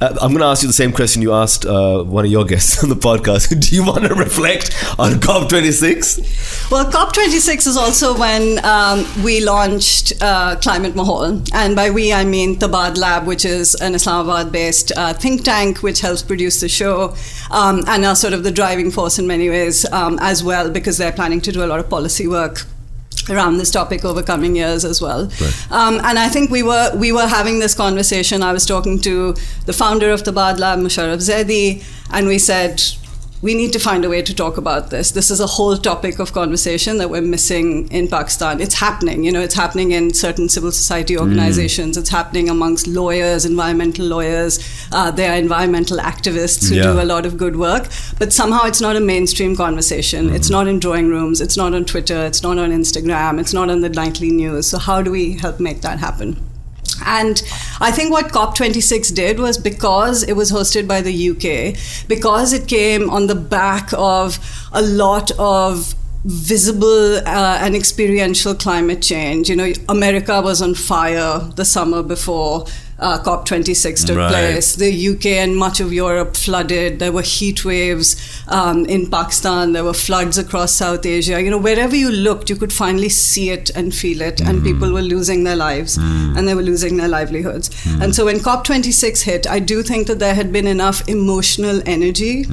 I'm going to ask you the same question you asked one of your guests on the podcast. Do you want to reflect on COP26? Well, COP26 is also when we launched Climate Mahal. And by we, I mean Tabad Lab, which is an Islamabad-based think tank which helps produce the show and are sort of the driving force in many ways as well, because they're planning to do a lot of policy work around this topic over coming years as well. Right. And I think we were having this conversation. I was talking to the founder of the Bad Lab, Musharraf Zaidi, and we said, we need to find a way to talk about this. This is a whole topic of conversation that we're missing in Pakistan. It's happening, it's happening in certain civil society organizations. It's happening amongst lawyers, environmental lawyers. There are environmental activists who do a lot of good work. But somehow it's not a mainstream conversation. It's not in drawing rooms. It's not on Twitter. It's not on Instagram. It's not on the nightly news. So how do we help make that happen? And I think what COP26 did was, because it was hosted by the UK, because it came on the back of a lot of visible and experiential climate change. America was on fire the summer before COP26 took place. The UK and much of Europe flooded. There were heat waves in Pakistan. There were floods across South Asia. Wherever you looked, you could finally see it and feel it. And people were losing their lives and they were losing their livelihoods. And so when COP26 hit, I do think that there had been enough emotional energy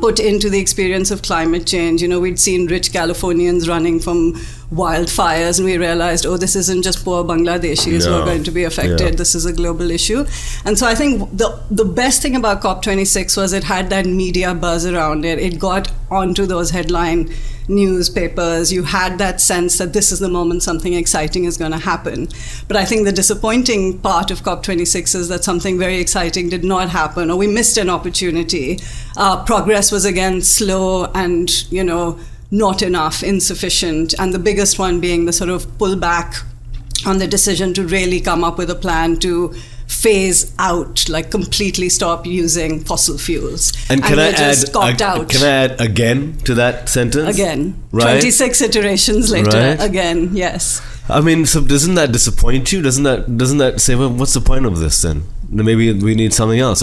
put into the experience of climate change. We'd seen rich Californians running from wildfires, and we realized, this isn't just poor Bangladeshis who are going to be affected. This is a global issue. And so I think the best thing about COP26 was it had that media buzz around it. It got onto those headline newspapers. You had that sense that this is the moment something exciting is going to happen. But I think the disappointing part of COP26 is that something very exciting did not happen, or we missed an opportunity. Progress was again slow and, not enough, insufficient, and the biggest one being the sort of pullback on the decision to really come up with a plan to phase out, like completely stop using fossil fuels. And can I add again to that sentence? Again. Right? 26 iterations later. Again, yes. I mean, so doesn't that disappoint you? Doesn't that say, well, what's the point of this then? Maybe we need something else.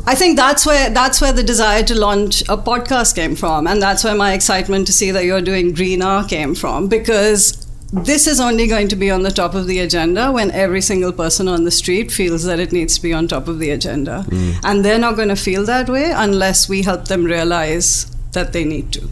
I think that's where the desire to launch a podcast came from, and that's where my excitement to see that you're doing Green Hour came from, because this is only going to be on the top of the agenda when every single person on the street feels that it needs to be on top of the agenda. And they're not going to feel that way unless we help them realize that they need to.